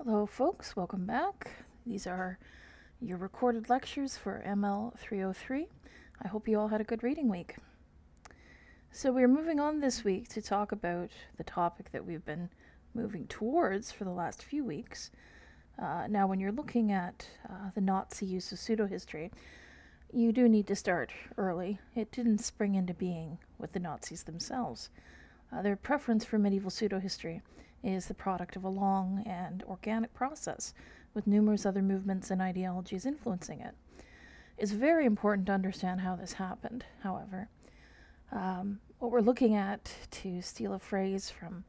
Hello, folks. Welcome back. These are your recorded lectures for ML 303. I hope you all had a good reading week. So we're moving on this week to talk about the topic that we've been moving towards for the last few weeks. Now, when you're looking at the Nazi use of pseudohistory, you do need to start early. It didn't spring into being with the Nazis themselves. Their preference for medieval pseudohistory is the product of a long and organic process, with numerous other movements and ideologies influencing it. It's very important to understand how this happened, however. What we're looking at, to steal a phrase from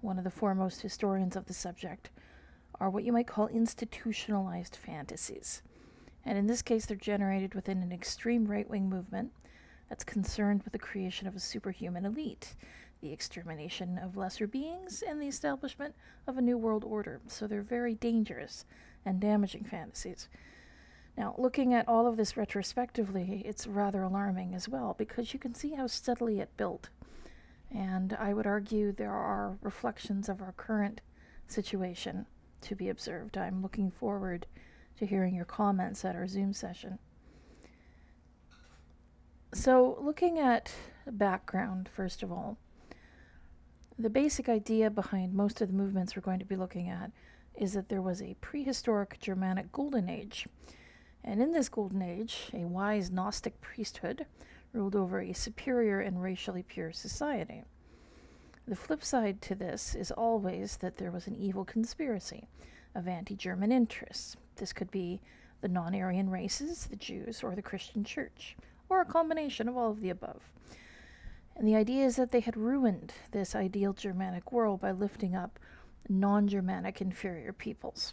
one of the foremost historians of the subject, are what you might call institutionalized fantasies. And in this case, they're generated within an extreme right-wing movement that's concerned with the creation of a superhuman elite, the extermination of lesser beings, and the establishment of a new world order. So they're very dangerous and damaging fantasies. Now, looking at all of this retrospectively, it's rather alarming as well, because you can see how steadily it built. And I would argue there are reflections of our current situation to be observed. I'm looking forward to hearing your comments at our Zoom session. So, looking at background, first of all, the basic idea behind most of the movements we're going to be looking at is that there was a prehistoric Germanic golden age. And in this golden age, a wise Gnostic priesthood ruled over a superior and racially pure society. The flip side to this is always that there was an evil conspiracy of anti-German interests. This could be the non-Aryan races, the Jews, or the Christian church, or a combination of all of the above. And the idea is that they had ruined this ideal Germanic world by lifting up non-Germanic inferior peoples.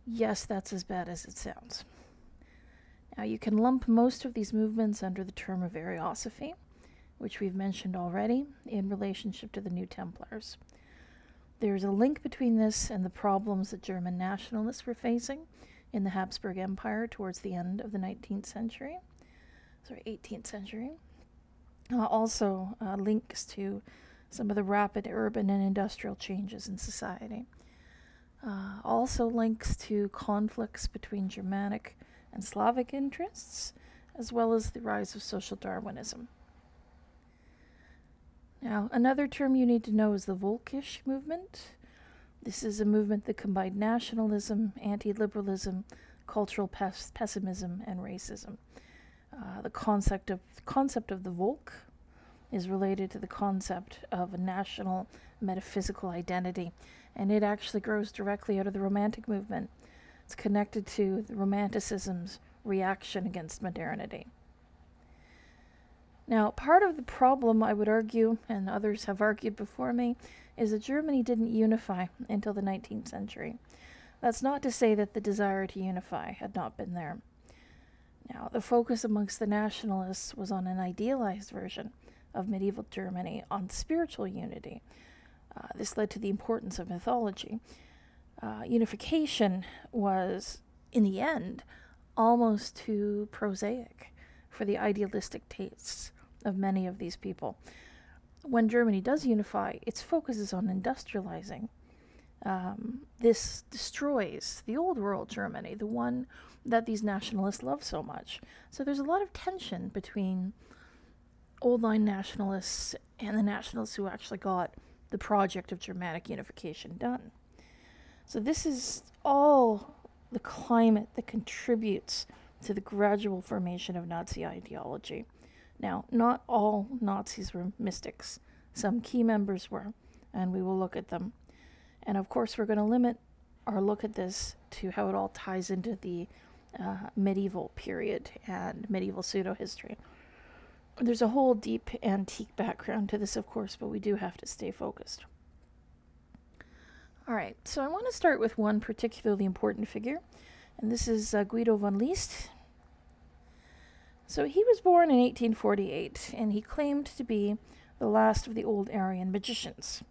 Yes, that's as bad as it sounds. Now, you can lump most of these movements under the term of Ariosophy, which we've mentioned already in relationship to the New Templars. There's a link between this and the problems that German nationalists were facing in the Habsburg Empire towards the end of the 18th century. Also links to some of the rapid urban and industrial changes in society. Also links to conflicts between Germanic and Slavic interests, as well as the rise of social Darwinism. Now, another term you need to know is the Volkisch movement. This is a movement that combined nationalism, anti-liberalism, cultural pessimism, and racism. The concept of the Volk is related to the concept of a national metaphysical identity, and it actually grows directly out of the Romantic movement. It's connected to the Romanticism's reaction against modernity. Now, part of the problem, I would argue, and others have argued before me, is that Germany didn't unify until the 19th century. That's not to say that the desire to unify had not been there. Now, the focus amongst the nationalists was on an idealized version of medieval Germany, on spiritual unity. This led to the importance of mythology. Unification was, in the end, almost too prosaic for the idealistic tastes of many of these people. When Germany does unify, its focus is on industrializing. This destroys the old world Germany, the one that these nationalists love so much. So there's a lot of tension between old line nationalists and the nationalists who actually got the project of Germanic unification done. So this is all the climate that contributes to the gradual formation of Nazi ideology. Now, not all Nazis were mystics. Some key members were, and we will look at them. And of course, we're going to limit our look at this to how it all ties into the medieval period and medieval pseudo-history. There's a whole deep antique background to this, of course, but we do have to stay focused. All right, so I want to start with one particularly important figure, and this is Guido von List. So he was born in 1848, and he claimed to be the last of the old Aryan magicians.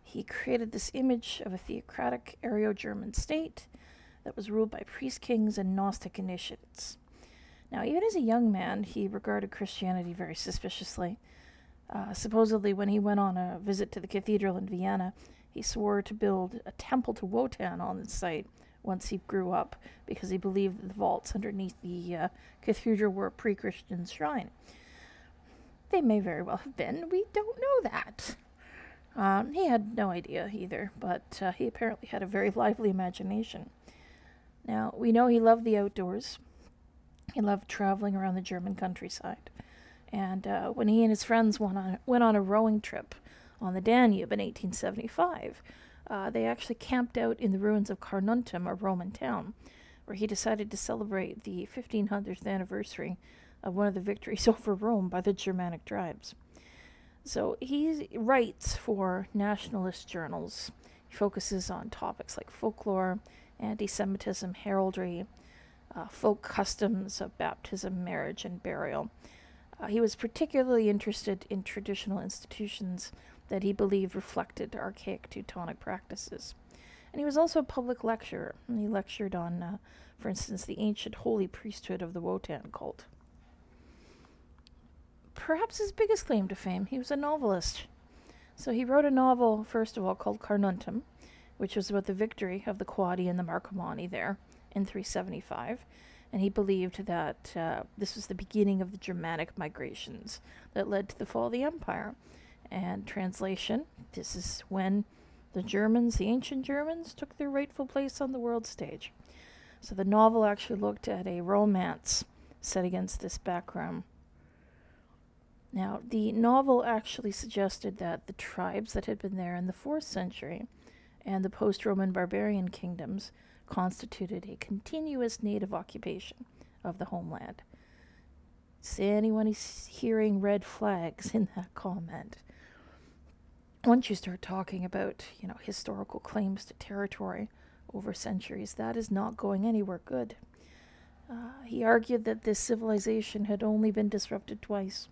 He created this image of a theocratic Aryo-German state that was ruled by priest-kings and Gnostic initiates. Now, even as a young man, he regarded Christianity very suspiciously. Supposedly, when he went on a visit to the cathedral in Vienna, He swore to build a temple to Wotan on the site once he grew up, because he believed that the vaults underneath the cathedral were a pre-Christian shrine. They may very well have been. We don't know that. He had no idea either, but he apparently had a very lively imagination. Now, we know he loved the outdoors. He loved traveling around the German countryside. And when he and his friends went on a rowing trip on the Danube in 1875, they actually camped out in the ruins of Carnuntum, a Roman town, where he decided to celebrate the 1500th anniversary of one of the victories over Rome by the Germanic tribes. So he writes for nationalist journals. He focuses on topics like folklore, anti-Semitism, heraldry, folk customs of baptism, marriage, and burial. He was particularly interested in traditional institutions that he believed reflected archaic Teutonic practices. And he was also a public lecturer. And he lectured on, for instance, the ancient holy priesthood of the Wotan cult. Perhaps his biggest claim to fame, he was a novelist. So he wrote a novel, first of all, called Carnuntum, which was about the victory of the Quadi and the Marcomanni there in 375. And he believed that this was the beginning of the Germanic migrations that led to the fall of the empire. And translation, this is when the Germans, the ancient Germans, took their rightful place on the world stage. So the novel actually looked at a romance set against this background. Now, the novel actually suggested that the tribes that had been there in the 4th century and the post-Roman barbarian kingdoms constituted a continuous native occupation of the homeland. Is anyone hearing red flags in that comment? Once you start talking about, historical claims to territory over centuries, that is not going anywhere good. He argued that this civilization had only been disrupted twice.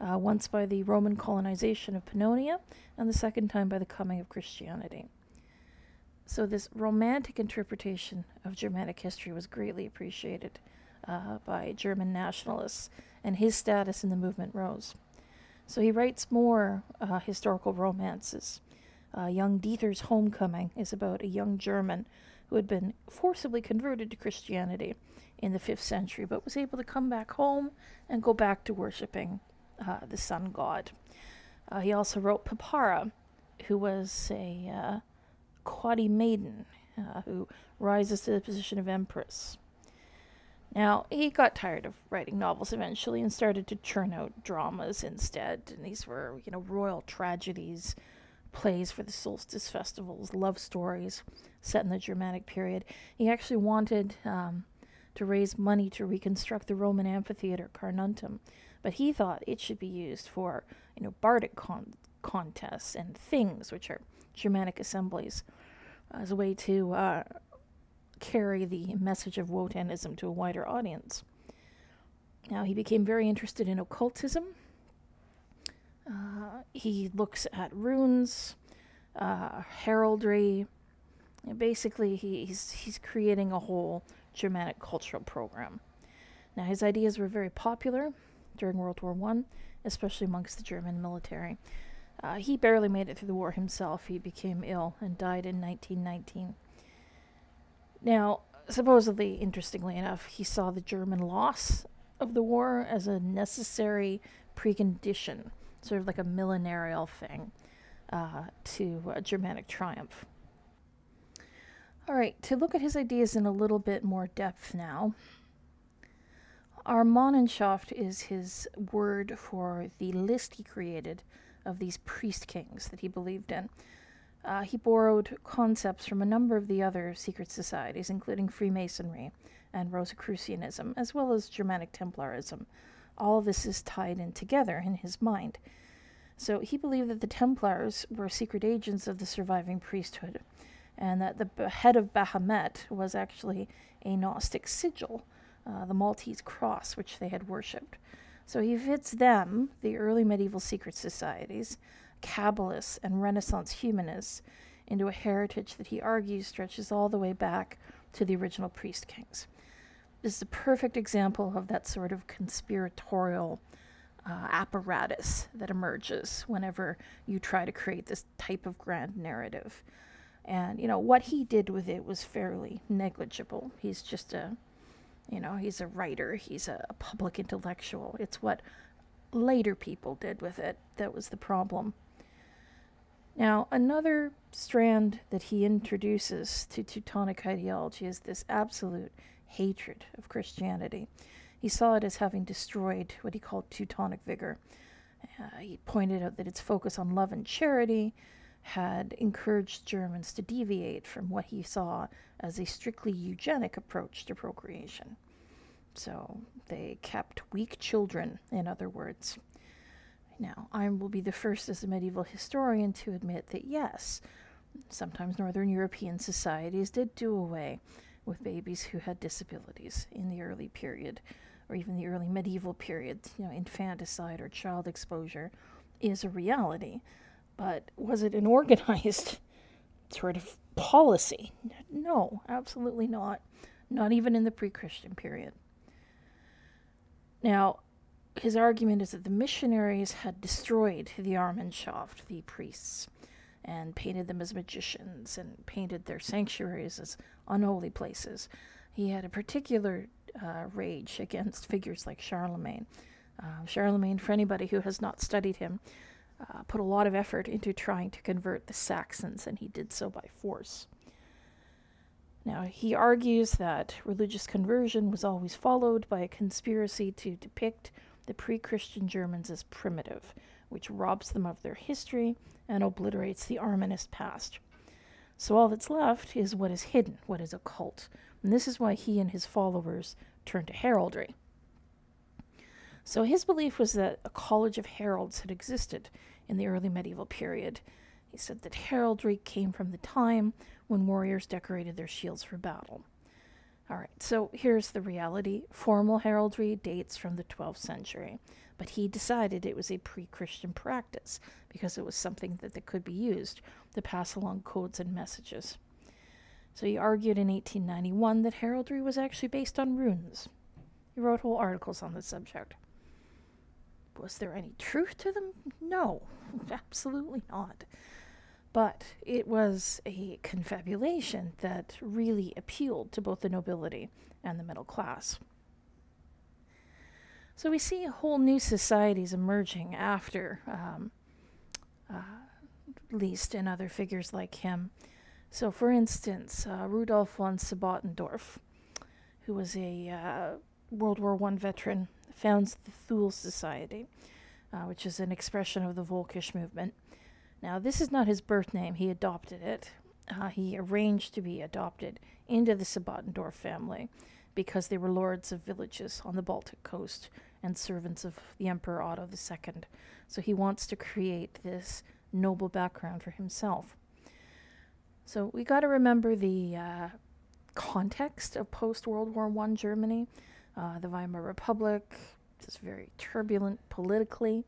Once by the Roman colonization of Pannonia, and the second time by the coming of Christianity. So this romantic interpretation of Germanic history was greatly appreciated by German nationalists, and his status in the movement rose. So he writes more historical romances. Young Dieter's Homecoming is about a young German who had been forcibly converted to Christianity in the 5th century, but was able to come back home and go back to worshipping the sun god. He also wrote Pipara, who was a Quadi maiden who rises to the position of empress. Now, he got tired of writing novels eventually and started to churn out dramas instead. And these were, royal tragedies, plays for the solstice festivals, love stories set in the Germanic period. He actually wanted to raise money to reconstruct the Roman amphitheater Carnuntum, but he thought it should be used for, bardic contests and things, which are Germanic assemblies, as a way to carry the message of Wotanism to a wider audience. Now, he became very interested in occultism. He looks at runes, heraldry. Basically, he's creating a whole Germanic cultural program. Now, his ideas were very popular during World War I, especially amongst the German military. He barely made it through the war himself. He became ill and died in 1919. Now, supposedly, interestingly enough, he saw the German loss of the war as a necessary precondition, sort of like a millenarial thing, to a Germanic triumph. All right, to look at his ideas in a little bit more depth now. Our Mannschaft is his word for the list he created of these priest kings that he believed in. He borrowed concepts from a number of the other secret societies, including Freemasonry and Rosicrucianism, as well as Germanic Templarism. All of this is tied in together in his mind. So he believed that the Templars were secret agents of the surviving priesthood, and that the head of Baphomet was actually a Gnostic sigil, the Maltese cross, which they had worshipped. So he fits them, the early medieval secret societies, Kabbalists, and Renaissance humanists, into a heritage that he argues stretches all the way back to the original priest kings. This is a perfect example of that sort of conspiratorial apparatus that emerges whenever you try to create this type of grand narrative. And, what he did with it was fairly negligible. He's just he's a writer, he's a public intellectual. It's what later people did with it that was the problem. Now, another strand that he introduces to Teutonic ideology is this absolute hatred of Christianity. He saw it as having destroyed what he called Teutonic vigor. He pointed out that its focus on love and charity had encouraged Germans to deviate from what he saw as a strictly eugenic approach to procreation. So they kept weak children, in other words. Now, I will be the first as a medieval historian to admit that yes, sometimes Northern European societies did do away with babies who had disabilities in the early period, or even the early medieval period. Infanticide or child exposure is a reality. But was it an organized sort of policy? No, absolutely not. Not even in the pre-Christian period. Now, his argument is that the missionaries had destroyed the Armenschaft, the priests, and painted them as magicians and painted their sanctuaries as unholy places. He had a particular rage against figures like Charlemagne. Charlemagne, for anybody who has not studied him, put a lot of effort into trying to convert the Saxons, and he did so by force. Now, he argues that religious conversion was always followed by a conspiracy to depict the pre-Christian Germans as primitive, which robs them of their history and obliterates the Armanist past. So all that's left is what is hidden, what is occult. And this is why he and his followers turned to heraldry. So his belief was that a college of heralds had existed in the early medieval period. He said that heraldry came from the time when warriors decorated their shields for battle. All right, so here's the reality. Formal heraldry dates from the 12th century, but he decided it was a pre-Christian practice because it was something that could be used to pass along codes and messages. So he argued in 1891 that heraldry was actually based on runes. He wrote whole articles on the subject. Was there any truth to them? No, absolutely not. But it was a confabulation that really appealed to both the nobility and the middle class. So we see whole new societies emerging after Liszt and other figures like him. So, for instance, Rudolf von Sebottendorf, who was a World War I veteran, founds the Thule Society, which is an expression of the Volkisch movement. Now, this is not his birth name. He adopted it. He arranged to be adopted into the Sebottendorf family because they were lords of villages on the Baltic coast and servants of the Emperor Otto II. So he wants to create this noble background for himself. So we got to remember the context of post-World War I Germany. The Weimar Republic is very turbulent politically.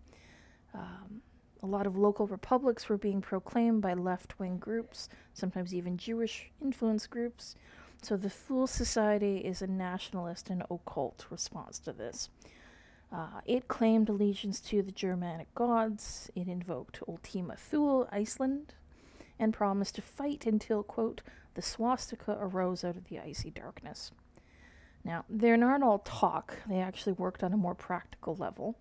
A lot of local republics were being proclaimed by left-wing groups, sometimes even Jewish-influenced groups. So the Thule Society is a nationalist and occult response to this. It claimed allegiance to the Germanic gods. It invoked Ultima Thule, Iceland, and promised to fight until, quote, the swastika arose out of the icy darkness. Now, they're not all talk. They actually worked on a more practical level.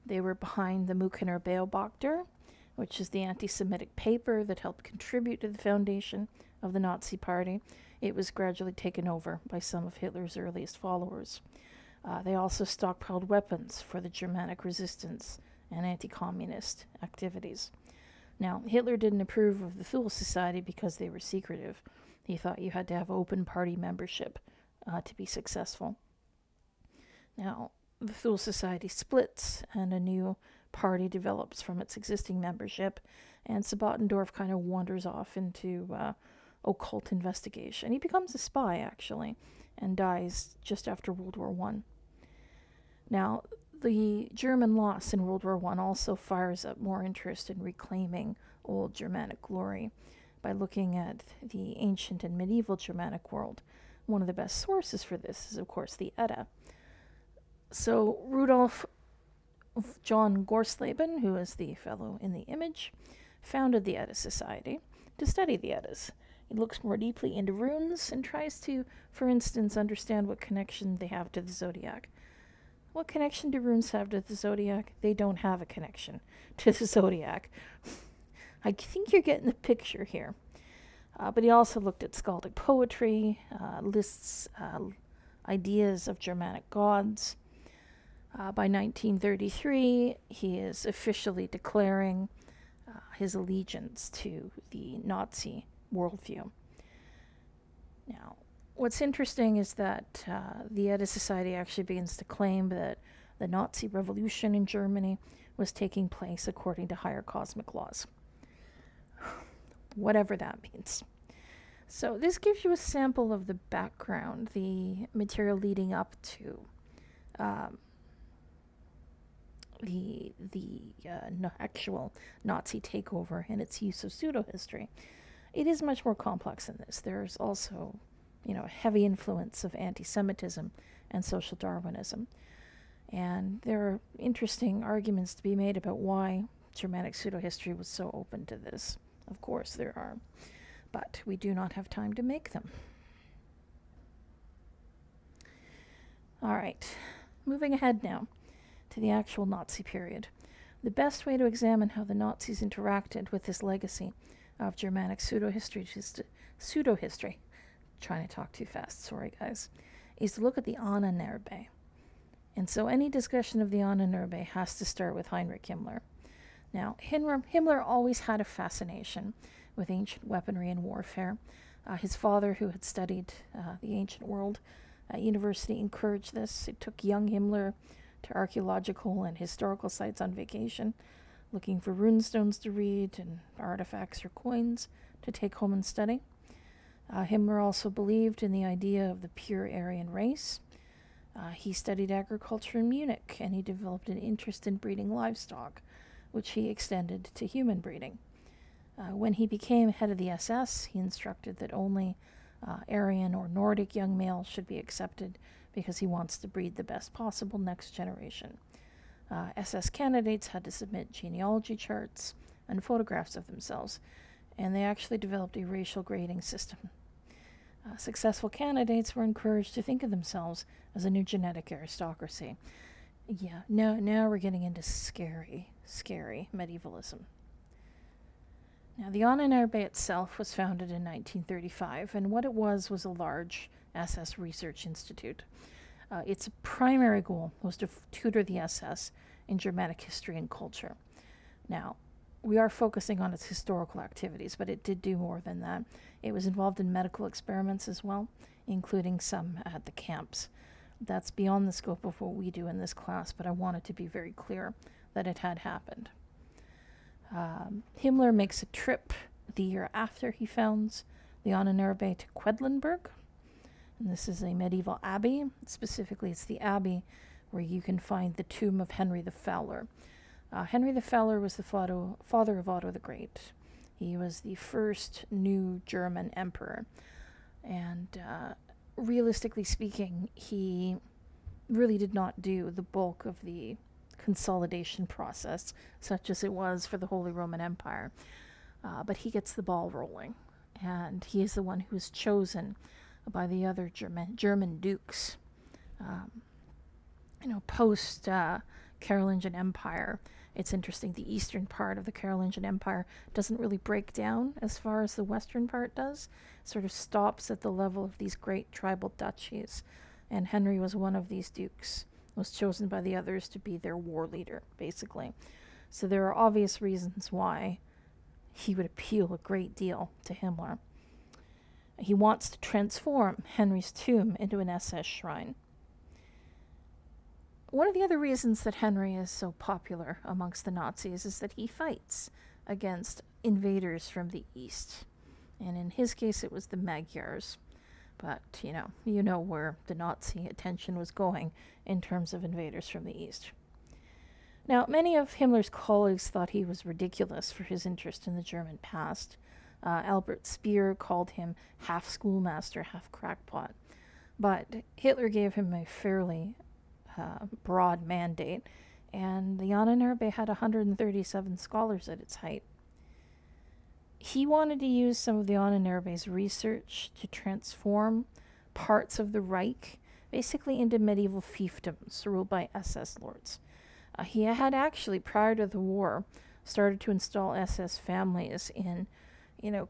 They were behind the Münchener Beobachter, which is the anti-Semitic paper that helped contribute to the foundation of the Nazi Party. It was gradually taken over by some of Hitler's earliest followers. They also stockpiled weapons for the Germanic resistance and anti-communist activities. Now, Hitler didn't approve of the Thule Society because they were secretive. He thought you had to have open party membership to be successful. Now, the Thule Society splits, and a new party develops from its existing membership, and Sebottendorf kind of wanders off into occult investigation. He becomes a spy, actually, and dies just after World War I. Now, the German loss in World War I also fires up more interest in reclaiming old Germanic glory by looking at the ancient and medieval Germanic world. One of the best sources for this is, of course, the Edda. So Rudolf John Gorsleben, who is the fellow in the image, founded the Edda Society to study the Eddas. He looks more deeply into runes and tries to, for instance, understand what connection they have to the zodiac. What connection do runes have to the zodiac? They don't have a connection to the zodiac. I think you're getting the picture here. But he also looked at skaldic poetry, lists ideas of Germanic gods. By 1933, he is officially declaring his allegiance to the Nazi worldview. Now, what's interesting is that the Edda Society actually begins to claim that the Nazi revolution in Germany was taking place according to higher cosmic laws. Whatever that means. So this gives you a sample of the background, the material leading up to the actual Nazi takeover and its use of pseudo-history. It is much more complex than this. There's also, a heavy influence of anti-Semitism and social Darwinism. And there are interesting arguments to be made about why Germanic pseudo-history was so open to this. Of course there are, but we do not have time to make them. All right, moving ahead now to the actual Nazi period. The best way to examine how the Nazis interacted with this legacy of Germanic pseudo-history, trying to talk too fast, sorry guys, is to look at the Ahnenerbe. And so any discussion of the Ahnenerbe has to start with Heinrich Himmler. Now, Himmler always had a fascination with ancient weaponry and warfare. His father, who had studied the ancient world at university, encouraged this. It took young Himmler to archaeological and historical sites on vacation, looking for runestones to read and artifacts or coins to take home and study. Himmler also believed in the idea of the pure Aryan race. He studied agriculture in Munich, and he developed an interest in breeding livestock, which he extended to human breeding. When he became head of the SS, he instructed that only Aryan or Nordic young males should be accepted because he wants to breed the best possible next generation. SS candidates had to submit genealogy charts and photographs of themselves, and they actually developed a racial grading system. Successful candidates were encouraged to think of themselves as a new genetic aristocracy. Yeah, now we're getting into scary medievalism. Now, the Ahnenerbe itself was founded in 1935, and what it was a large SS research institute. Its primary goal was to tutor the SS in Germanic history and culture. Now, we are focusing on its historical activities, but it did do more than that. It was involved in medical experiments as well, including some at the camps. That's beyond the scope of what we do in this class, but I wanted to be very clear that it had happened. Himmler makes a trip the year after he founds the Ahnenerbe to Quedlinburg. And this is a medieval abbey. Specifically, it's the abbey where you can find the tomb of Henry the Fowler. Henry the Fowler was the father of Otto the Great. He was the first new German emperor. And realistically speaking, he really did not do the bulk of the consolidation process, such as it was for the Holy Roman Empire. But he gets the ball rolling, and he is the one who is chosen by the other German dukes. Post Carolingian Empire, it's interesting, the eastern part of the Carolingian Empire doesn't really break down as far as the western part does. It sort of stops at the level of these great tribal duchies, and Henry was one of these dukes, was chosen by the others to be their war leader, basically. So there are obvious reasons why he would appeal a great deal to Himmler. He wants to transform Henry's tomb into an SS shrine. One of the other reasons that Henry is so popular amongst the Nazis is that he fights against invaders from the east. And in his case, it was the Magyars. But, you know where the Nazi attention was going in terms of invaders from the east. Now, many of Himmler's colleagues thought he was ridiculous for his interest in the German past. Albert Speer called him half schoolmaster, half crackpot. But Hitler gave him a fairly broad mandate, and the Ahnenerbe had 137 scholars at its height. He wanted to use some of the Ahnenerbe's research to transform parts of the Reich basically into medieval fiefdoms ruled by SS lords. He had actually, prior to the war, started to install SS families in,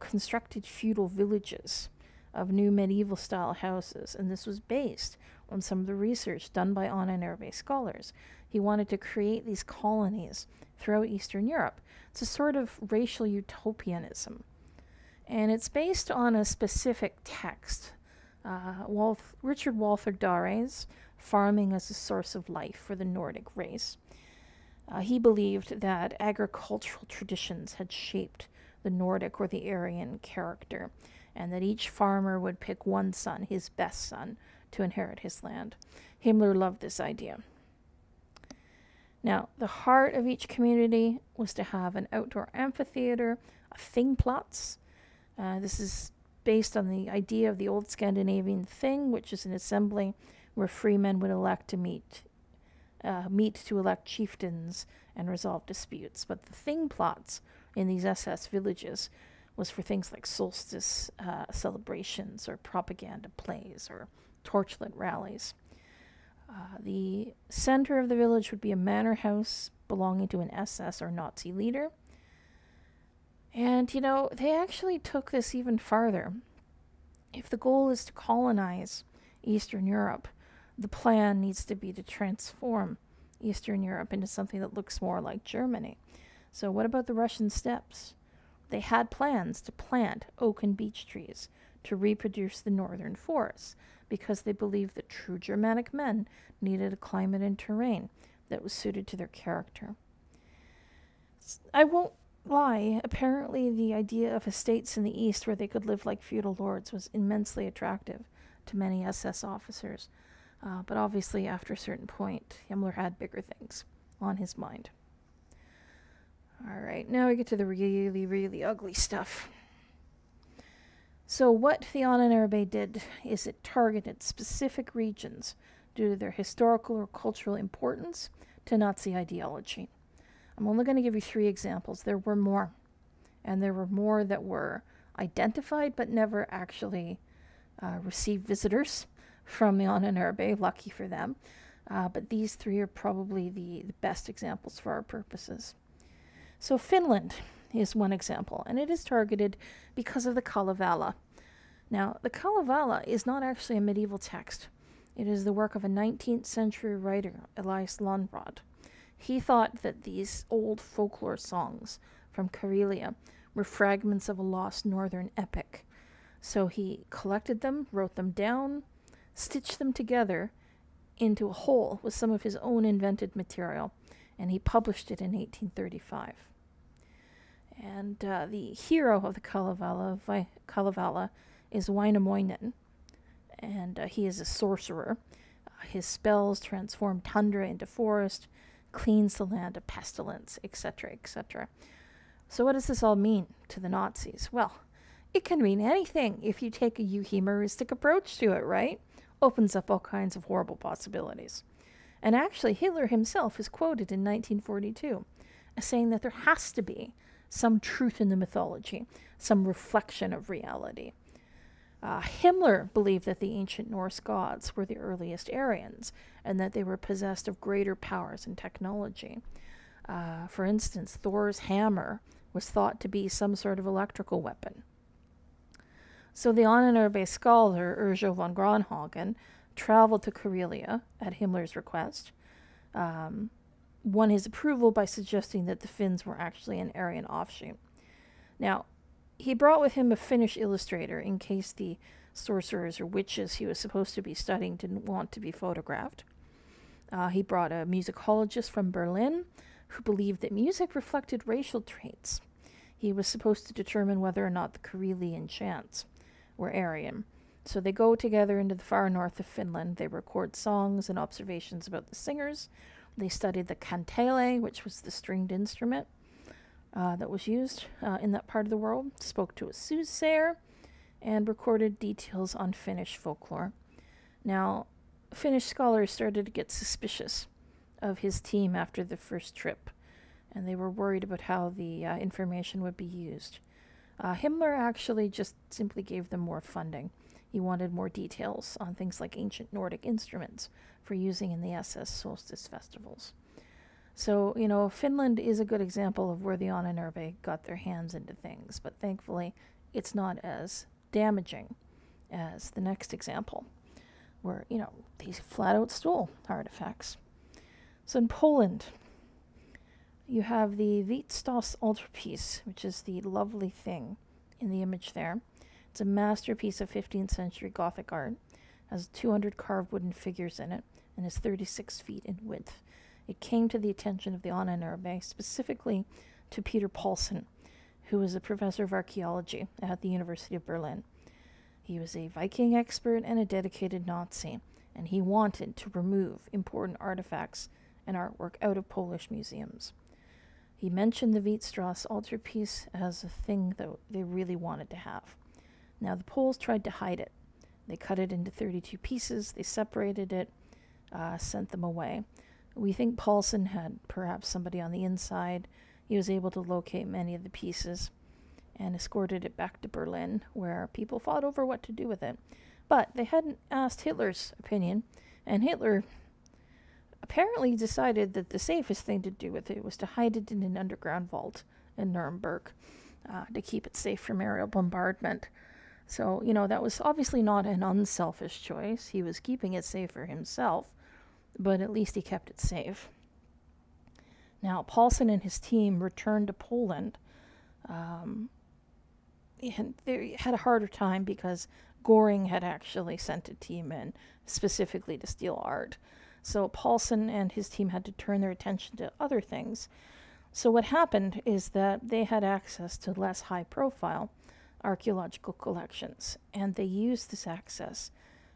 constructed feudal villages of new medieval style houses, and this was based on some of the research done by Ahnenerbe scholars. He wanted to create these colonies throughout Eastern Europe. It's a sort of racial utopianism, and it's based on a specific text, Richard Walther Dare's Farming as a Source of Life for the Nordic Race. He believed that agricultural traditions had shaped the Nordic or the Aryan character, and that each farmer would pick one son, his best son, to inherit his land. Himmler loved this idea. Now, the heart of each community was to have an outdoor amphitheater, a Thingplatz. This is based on the idea of the old Scandinavian Thing, which is an assembly where free men would elect to meet to elect chieftains and resolve disputes. But the Thingplatz in these SS villages was for things like solstice celebrations or propaganda plays or torchlit rallies. The center of the village would be a manor house belonging to an SS or Nazi leader. And, they actually took this even farther. If the goal is to colonize Eastern Europe, the plan needs to be to transform Eastern Europe into something that looks more like Germany. So what about the Russian steppes? They had plans to plant oak and beech trees to reproduce the northern forests because they believed that true Germanic men needed a climate and terrain that was suited to their character. I won't lie, apparently the idea of estates in the east where they could live like feudal lords was immensely attractive to many SS officers. But obviously, after a certain point, Himmler had bigger things on his mind. All right, now we get to the really, really ugly stuff. So what the Ahnenerbe did is it targeted specific regions due to their historical or cultural importance to Nazi ideology. I'm only going to give you 3 examples. There were more, and there were more that were identified but never actually received visitors from the Ahnenerbe, lucky for them. But these 3 are probably the best examples for our purposes. So Finland is one example, and it is targeted because of the Kalevala. Now, the Kalevala is not actually a medieval text. It is the work of a 19th century writer, Elias Lönnrot. He thought that these old folklore songs from Karelia were fragments of a lost northern epic. So he collected them, wrote them down, stitched them together into a whole with some of his own invented material, and he published it in 1835. And the hero of the Kalevala is Wainamoinen, and he is a sorcerer. His spells transform tundra into forest, cleans the land of pestilence, etc., etc. So what does this all mean to the Nazis? Well, it can mean anything if you take a euhemeristic approach to it, right? Opens up all kinds of horrible possibilities. And actually, Hitler himself is quoted in 1942 as saying that there has to be some truth in the mythology, some reflection of reality. Himmler believed that the ancient Norse gods were the earliest Aryans and that they were possessed of greater powers and technology. For instance, Thor's hammer was thought to be some sort of electrical weapon. So the Ahnenerbe scholar Urjo von Gronhagen traveled to Karelia at Himmler's request, won his approval by suggesting that the Finns were actually an Aryan offshoot. Now, he brought with him a Finnish illustrator in case the sorcerers or witches he was supposed to be studying didn't want to be photographed. He brought a musicologist from Berlin who believed that music reflected racial traits. He was supposed to determine whether or not the Karelian chants were Aryan. So they go together into the far north of Finland. They record songs and observations about the singers. They studied the kantele, which was the stringed instrument that was used in that part of the world, spoke to a soothsayer, and recorded details on Finnish folklore. Now, Finnish scholars started to get suspicious of his team after the first trip, and they were worried about how the information would be used. Himmler actually just simply gave them more funding. He wanted more details on things like ancient Nordic instruments for using in the SS solstice festivals. So, Finland is a good example of where the Ahnenerbe got their hands into things, but thankfully it's not as damaging as the next example, where, these flat out stole artifacts. So in Poland, you have the Wittstoss altarpiece, which is the lovely thing in the image there. It's a masterpiece of 15th century Gothic art. It has 200 carved wooden figures in it and is 36 feet in width. It came to the attention of the Ahnenerbe, specifically to Peter Paulsen, who was a professor of archaeology at the University of Berlin. He was a Viking expert and a dedicated Nazi, and he wanted to remove important artifacts and artwork out of Polish museums. He mentioned the Wittstoss altarpiece as a thing that they really wanted to have. Now, the Poles tried to hide it. They cut it into 32 pieces, they separated it, sent them away. We think Paulsen had perhaps somebody on the inside. He was able to locate many of the pieces and escorted it back to Berlin, where people fought over what to do with it. But they hadn't asked Hitler's opinion, and Hitler apparently decided that the safest thing to do with it was to hide it in an underground vault in Nuremberg to keep it safe from aerial bombardment. So, that was obviously not an unselfish choice. He was keeping it safe for himself, but at least he kept it safe. Now, Paulsen and his team returned to Poland. And they had a harder time because Göring had actually sent a team in specifically to steal art. So Paulsen and his team had to turn their attention to other things. So what happened is that they had access to less high-profile archaeological collections, and they used this access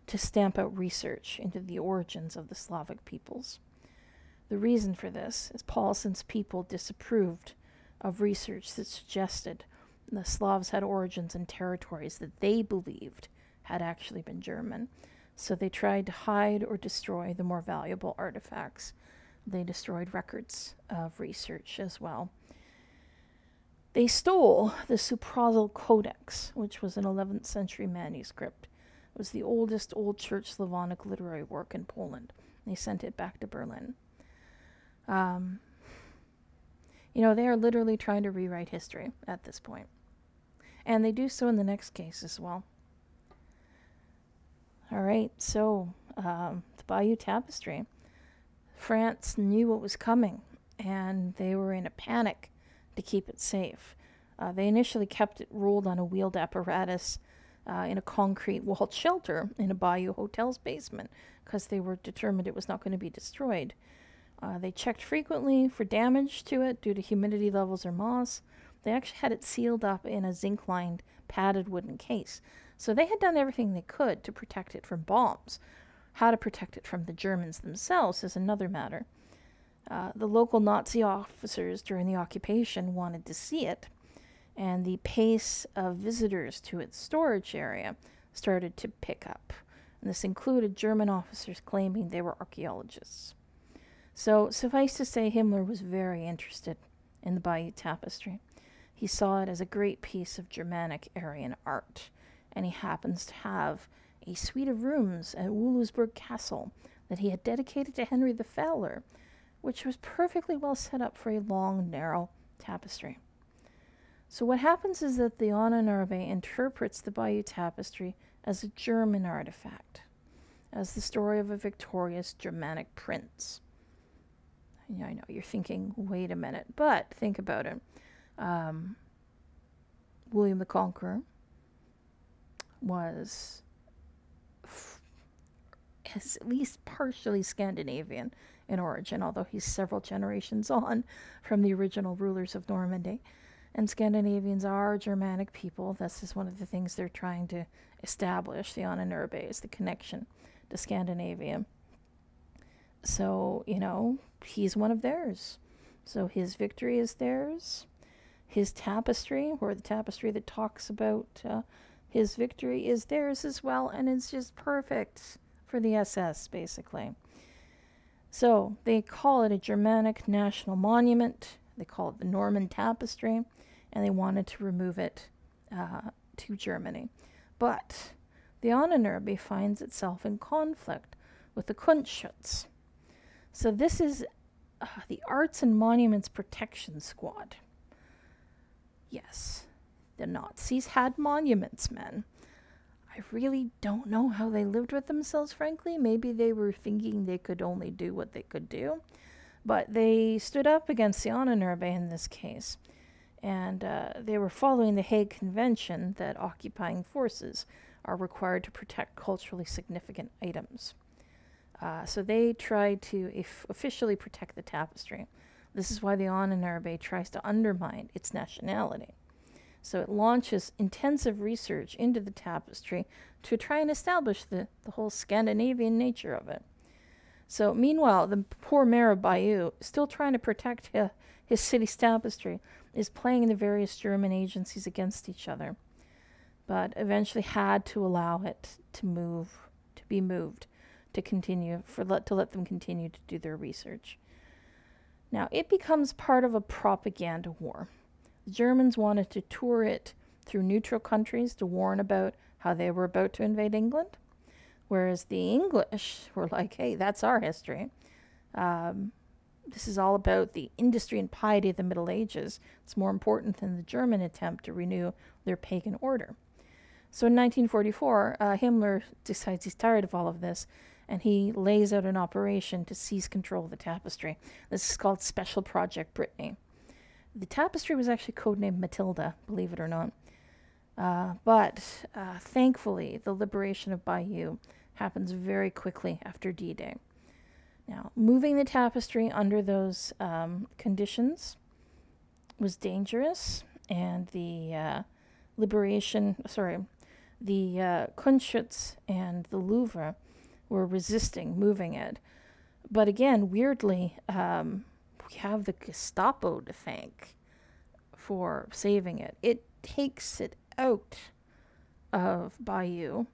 to stamp out research into the origins of the Slavic peoples. The reason for this is Paulsen's people disapproved of research that suggested the Slavs had origins in territories that they believed had actually been German. So they tried to hide or destroy the more valuable artifacts. They destroyed records of research as well. They stole the Suprazel Codex, which was an 11th century manuscript. It was the oldest Old Church Slavonic literary work in Poland. They sent it back to Berlin. They are literally trying to rewrite history at this point. And they do so in the next case as well. All right, so the Bayeux Tapestry. France knew what was coming, and they were in a panic to keep it safe. They initially kept it rolled on a wheeled apparatus in a concrete walled shelter in a Bayeux hotel's basement because they were determined it was not going to be destroyed. They checked frequently for damage to it due to humidity levels or moss. They actually had it sealed up in a zinc-lined, padded wooden case. So they had done everything they could to protect it from bombs. How to protect it from the Germans themselves is another matter. The local Nazi officers during the occupation wanted to see it, and the pace of visitors to its storage area started to pick up. And this included German officers claiming they were archaeologists. So suffice to say, Himmler was very interested in the Bayeux Tapestry. He saw it as a great piece of Germanic Aryan art, and he happens to have a suite of rooms at Wewelsburg Castle that he had dedicated to Henry the Fowler, which was perfectly well set up for a long, narrow tapestry. So what happens is that the Ahnenerbe interprets the Bayeux Tapestry as a German artifact, as the story of a victorious Germanic prince. I know you're thinking, wait a minute, but think about it. William the Conqueror was at least partially Scandinavian in origin, although he's several generations on from the original rulers of Normandy. And Scandinavians are Germanic people. This is one of the things they're trying to establish, the Ahnenerbe, is the connection to Scandinavia. So, he's one of theirs. So his victory is theirs. His tapestry, or the tapestry that talks about his victory, is theirs as well, and it's just perfect for the SS, basically. So they call it a Germanic national monument. They call it the Norman Tapestry, and they wanted to remove it to Germany. But the Ahnenerbe finds itself in conflict with the Kunstschutz. So this is the Arts and Monuments Protection Squad. Yes, the Nazis had monuments men. I really don't know how they lived with themselves, frankly. Maybe they were thinking they could only do what they could do. But they stood up against the Ahnenerbe in this case. And they were following the Hague Convention that occupying forces are required to protect culturally significant items. So they tried to officially protect the tapestry. This is why the Ahnenerbe tries to undermine its nationality. So it launches intensive research into the tapestry to try and establish the whole Scandinavian nature of it. So meanwhile, the poor mayor of Bayeux, still trying to protect his city's tapestry, is playing the various German agencies against each other, but eventually had to allow it to be moved, to let them continue to do their research. Now, it becomes part of a propaganda war. The Germans wanted to tour it through neutral countries to warn about how they were about to invade England, whereas the English were like, hey, that's our history. This is all about the industry and piety of the Middle Ages. It's more important than the German attempt to renew their pagan order. So in 1944, Himmler decides he's tired of all of this, and he lays out an operation to seize control of the tapestry. This is called Special Project Brittany. The tapestry was actually codenamed Matilda, believe it or not. But thankfully, the liberation of Bayeux happens very quickly after D-Day. Now, moving the tapestry under those conditions was dangerous, and the Kunstschutz and the Louvre were resisting moving it. But again, weirdly, we have the Gestapo to thank for saving it. It takes it out of Bayeux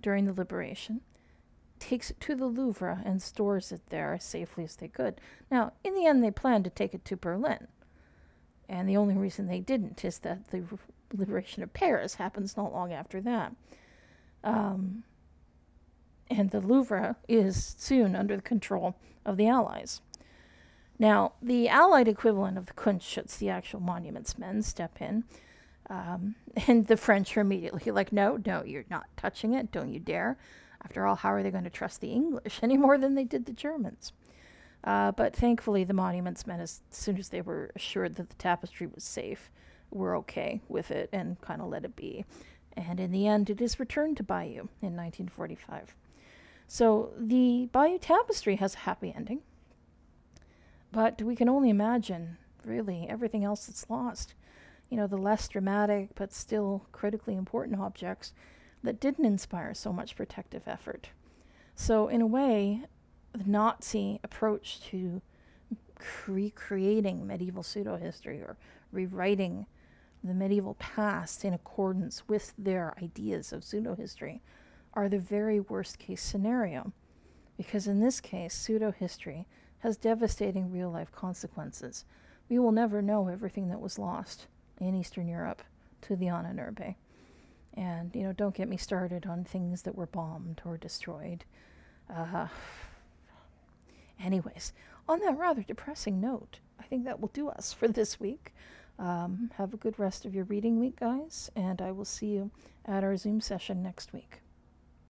during the liberation, takes it to the Louvre, and stores it there as safely as they could. Now, in the end, they planned to take it to Berlin. And the only reason they didn't is that the liberation of Paris happens not long after that. And the Louvre is soon under the control of the Allies. Now, the Allied equivalent of the Kunstschutz, the actual monuments men, step in. And the French are immediately like, no, you're not touching it. Don't you dare. After all, how are they going to trust the English any more than they did the Germans? But thankfully, the monuments men, as soon as they were assured that the tapestry was safe, were okay with it and kind of let it be. And in the end, it is returned to Bayeux in 1945. So the Bayeux Tapestry has a happy ending. But we can only imagine, really, everything else that's lost. You know, the less dramatic but still critically important objects that didn't inspire so much protective effort. So in a way, the Nazi approach to recreating medieval pseudo-history or rewriting the medieval past in accordance with their ideas of pseudo-history are the very worst case scenario. Because in this case, pseudo-history has devastating real-life consequences. We will never know everything that was lost in Eastern Europe to the Ahnenerbe. And, you know, don't get me started on things that were bombed or destroyed. Anyways, on that rather depressing note, I think that will do us for this week. Have a good rest of your reading week, guys, and I will see you at our Zoom session next week.